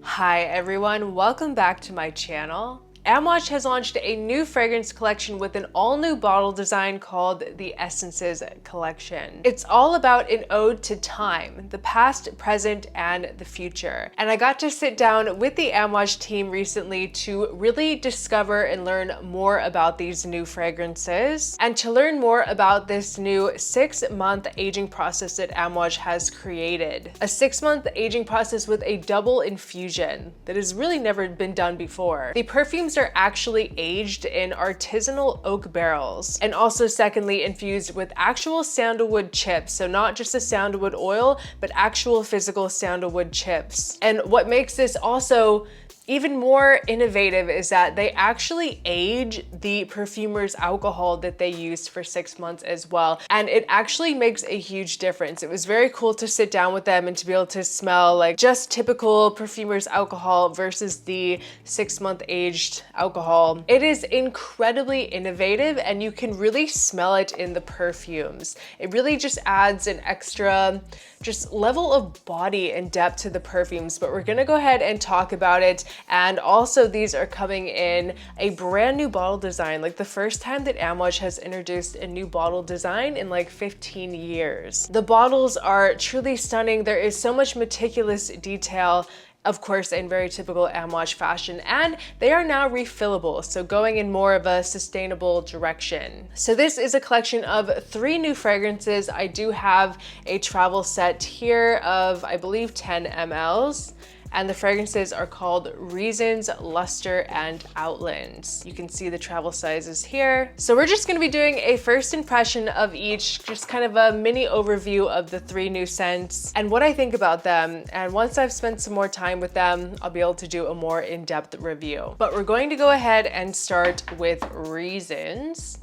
Hi everyone, welcome back to my channel. AMOUAGE has launched a new fragrance collection with an all-new bottle design called the Essences Collection. It's all about an ode to time, the past, present, and the future. And I got to sit down with the AMOUAGE team recently to really discover and learn more about these new fragrances and to learn more about this new 6-month aging process that AMOUAGE has created. A 6-month aging process with a double infusion that has really never been done before. The perfumes are actually aged in artisanal oak barrels and also secondly infused with actual sandalwood chips. So not just the sandalwood oil, but actual physical sandalwood chips. And what makes this also even more innovative is that they actually age the perfumer's alcohol that they used for 6 months as well. And it actually makes a huge difference. It was very cool to sit down with them and to be able to smell like just typical perfumer's alcohol versus the 6-month aged alcohol. It is incredibly innovative and you can really smell it in the perfumes. It really just adds an extra just level of body and depth to the perfumes, but we're gonna go ahead and talk about it. And also these are coming in a brand new bottle design, like the first time that AMOUAGE has introduced a new bottle design in like 15 years. The bottles are truly stunning. There is so much meticulous detail, of course, in very typical AMOUAGE fashion, and they are now refillable, so going in more of a sustainable direction. So this is a collection of 3 new fragrances. I do have a travel set here of, I believe, 10 mLs. And the fragrances are called Reasons, Lustre, and Outlands. You can see the travel sizes here. So we're just gonna be doing a first impression of each, just kind of a mini overview of the 3 new scents and what I think about them. And once I've spent some more time with them, I'll be able to do a more in-depth review. But we're going to go ahead and start with Reasons.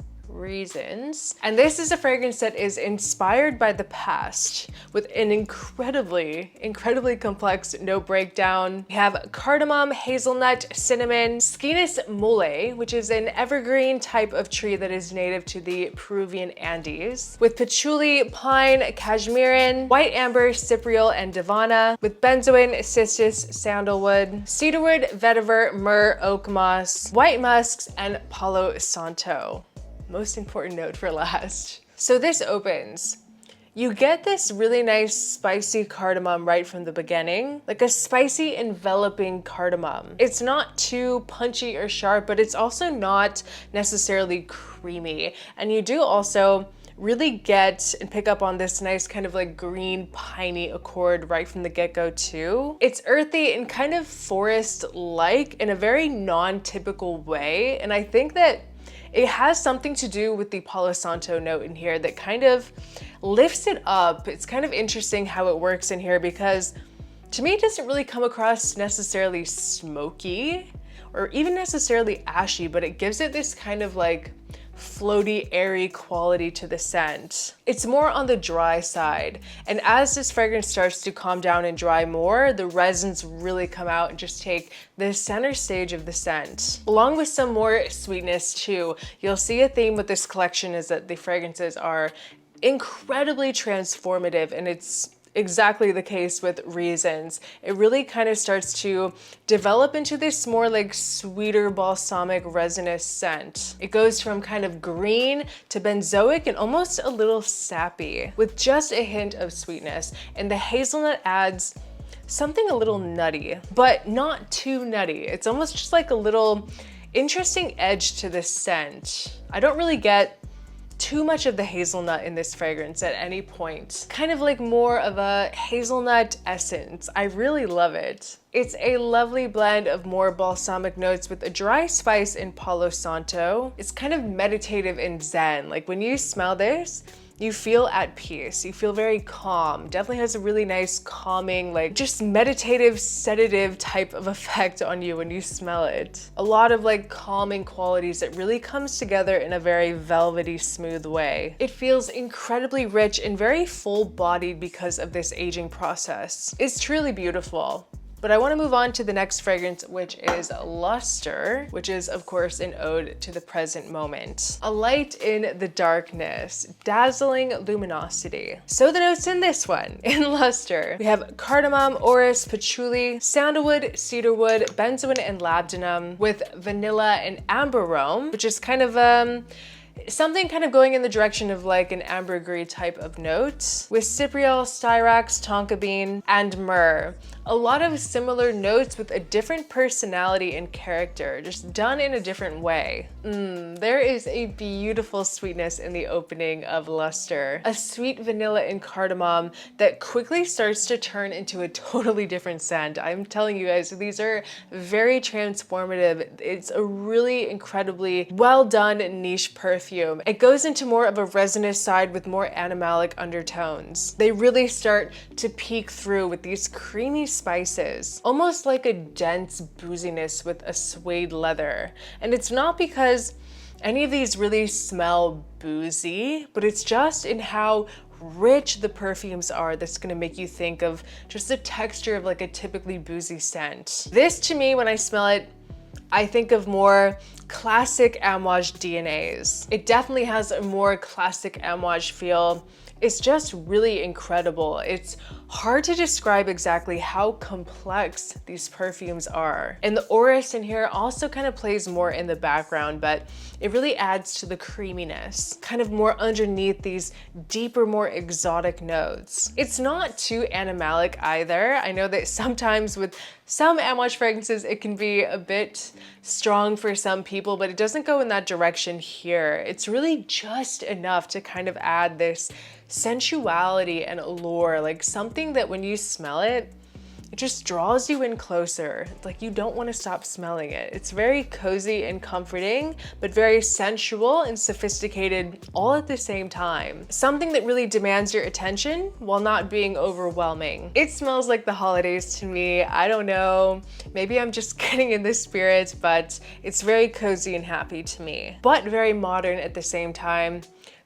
And this is a fragrance that is inspired by the past with an incredibly complex note breakdown. We have cardamom, hazelnut, cinnamon, Scinis mole, which is an evergreen type of tree that is native to the Peruvian Andes, with patchouli, pine, cashmeran, white amber, cypriol, and divana, with benzoin, cistus, sandalwood, cedarwood, vetiver, myrrh, oak moss, white musks, and palo santo. Most important note for last. So this opens. You get this really nice spicy cardamom right from the beginning, like a spicy enveloping cardamom. It's not too punchy or sharp, but it's also not necessarily creamy. And you do also really get and pick up on this nice kind of like green piney accord right from the get-go too. It's earthy and kind of forest-like in a very non-typical way. And I think that it has something to do with the Palo Santo note in here that kind of lifts it up. It's kind of interesting how it works in here because to me, it doesn't really come across necessarily smoky or even necessarily ashy, but it gives it this kind of like floaty, airy quality to the scent. It's more on the dry side. And as this fragrance starts to calm down and dry more, the resins really come out and just take the center stage of the scent. Along with some more sweetness too. You'll see a theme with this collection is that the fragrances are incredibly transformative, and it's exactly the case with Reasons. It really kind of starts to develop into this more like sweeter balsamic resinous scent. It goes from kind of green to benzoic and almost a little sappy with just a hint of sweetness. And the hazelnut adds something a little nutty, but not too nutty. It's almost just like a little interesting edge to the scent. I don't really get too much of the hazelnut in this fragrance at any point. Kind of like more of a hazelnut essence. I really love it. It's a lovely blend of more balsamic notes with a dry spice in Palo Santo. It's kind of meditative and zen. Like when you smell this, you feel at peace. You feel very calm. Definitely has a really nice calming, like just meditative, sedative type of effect on you when you smell it. A lot of like calming qualities that really comes together in a very velvety, smooth way. It feels incredibly rich and very full-bodied because of this aging process. It's truly beautiful. But I want to move on to the next fragrance, which is Lustre, which is of course an ode to the present moment. A light in the darkness, dazzling luminosity. So the notes in this one, in Lustre, we have cardamom, orris, patchouli, sandalwood, cedarwood, benzoin, and labdanum, with vanilla and amber arome, which is kind of something kind of going in the direction of like an ambergris type of note, with cypriol, styrax, tonka bean, and myrrh. A lot of similar notes with a different personality and character, just done in a different way. There is a beautiful sweetness in the opening of Lustre. A sweet vanilla and cardamom that quickly starts to turn into a totally different scent. I'm telling you guys, these are very transformative. It's a really incredibly well done niche perfume. It goes into more of a resinous side with more animalic undertones. They really start to peek through with these creamy spices, almost like a dense booziness with a suede leather. And it's not because any of these really smell boozy, but it's just in how rich the perfumes are that's gonna make you think of just the texture of like a typically boozy scent. This to me, when I smell it, I think of more classic AMOUAGE DNAs. It definitely has a more classic AMOUAGE feel. It's just really incredible. It's hard to describe exactly how complex these perfumes are. And the orris in here also kind of plays more in the background, but it really adds to the creaminess, kind of more underneath these deeper, more exotic notes. It's not too animalic either. I know that sometimes with some AMOUAGE fragrances, it can be a bit strong for some people, but it doesn't go in that direction here. It's really just enough to kind of add this sensuality and allure, like something that when you smell it, it just draws you in closer. Like you don't want to stop smelling it. It's very cozy and comforting, but very sensual and sophisticated all at the same time. Something that really demands your attention while not being overwhelming. It smells like the holidays to me. I don't know, maybe I'm just getting in the spirit, but it's very cozy and happy to me, but very modern at the same time.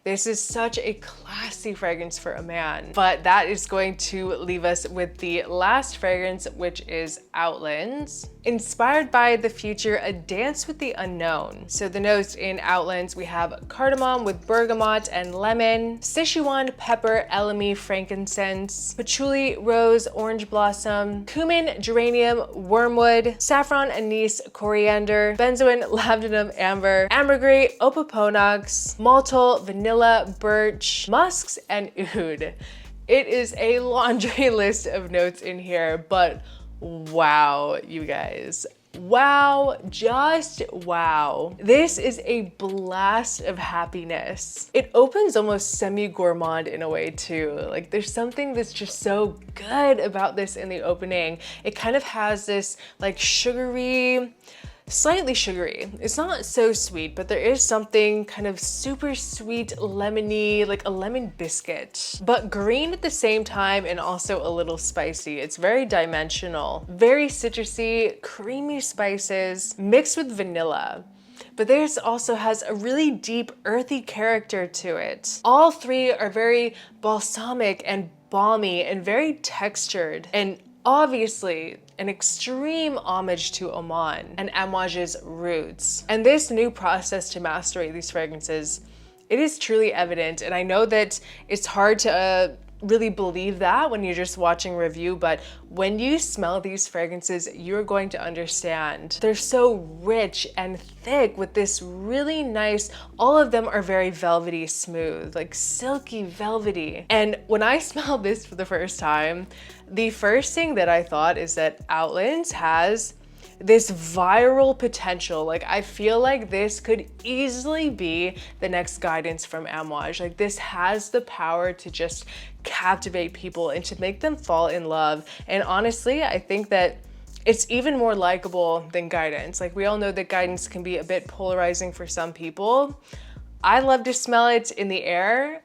This is such a classy fragrance for a man. But that is going to leave us with the last fragrance, which is Outlands. Inspired by the future, a dance with the unknown. So the notes in Outlands, we have cardamom with bergamot and lemon, Sichuan pepper, elemi, frankincense, patchouli, rose, orange blossom, cumin, geranium, wormwood, saffron, anise, coriander, benzoin, labdanum, amber, ambergris, opoponax, maltol, vanilla, birch, musks, and oud. It is a laundry list of notes in here, but wow, you guys. Wow, just wow. This is a blast of happiness. It opens almost semi-gourmand in a way too. Like there's something that's just so good about this in the opening. It kind of has this like sugary, slightly sugary. It's not so sweet, but there is something kind of super sweet, lemony, like a lemon biscuit, but green at the same time and also a little spicy. It's very dimensional, very citrusy, creamy spices mixed with vanilla. But this also has a really deep, earthy character to it. All three are very balsamic and balmy and very textured, and obviously an extreme homage to Oman and AMOUAGE's roots. And this new process to master these fragrances, it is truly evident. And I know that it's hard to really believe that when you're just watching review, but when you smell these fragrances, you're going to understand. They're so rich and thick with this really nice, all of them are very velvety smooth, like silky velvety. And when I smelled this for the first time, the first thing that I thought is that Outlands has this viral potential. Like I feel like this could easily be the next guidance from AMOUAGE. Like this has the power to just captivate people and to make them fall in love. And honestly, I think that it's even more likable than guidance. Like we all know that guidance can be a bit polarizing for some people. I love to smell it in the air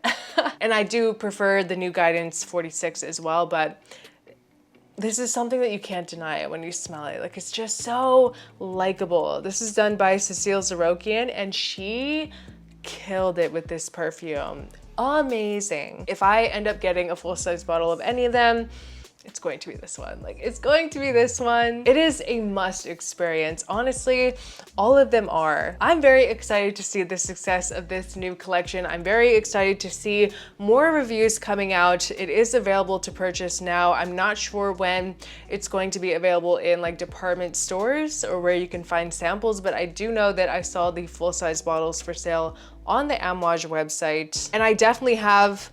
and I do prefer the new Guidance 46 as well, but this is something that you can't deny when you smell it. Like it's just so likable. This is done by Cecile Zarokian and she killed it with this perfume. Amazing. If I end up getting a full-size bottle of any of them, it's going to be this one. Like, it's going to be this one. It is a must experience. Honestly, all of them are. I'm very excited to see the success of this new collection. I'm very excited to see more reviews coming out. It is available to purchase now. I'm not sure when it's going to be available in like department stores or where you can find samples, but I do know that I saw the full-size bottles for sale on the AMOUAGE website. And I definitely have,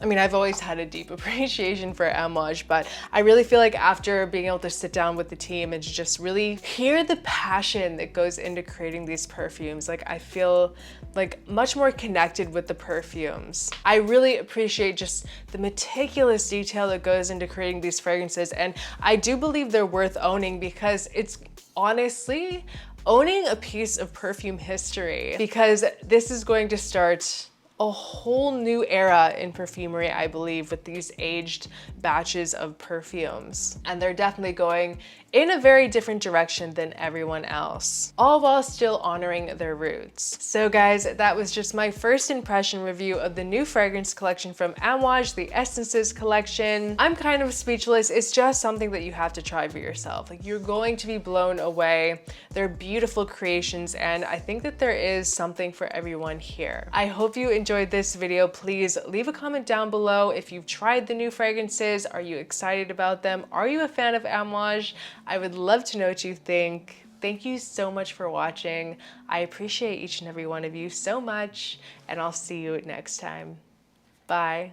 I mean, I've always had a deep appreciation for AMOUAGE, but I really feel like after being able to sit down with the team and to just really hear the passion that goes into creating these perfumes, like I feel like much more connected with the perfumes. I really appreciate just the meticulous detail that goes into creating these fragrances, and I do believe they're worth owning because it's honestly owning a piece of perfume history, because this is going to start a whole new era in perfumery, I believe, with these aged batches of perfumes. And they're definitely going in a very different direction than everyone else, all while still honoring their roots. So guys, that was just my first impression review of the new fragrance collection from AMOUAGE, the Essences collection. I'm kind of speechless. It's just something that you have to try for yourself. Like, you're going to be blown away. They're beautiful creations, and I think that there is something for everyone here. I hope you enjoyed this video. Please leave a comment down below if you've tried the new fragrances. Are you excited about them? Are you a fan of AMOUAGE? I would love to know what you think. Thank you so much for watching. I appreciate each and every one of you so much, and I'll see you next time. Bye.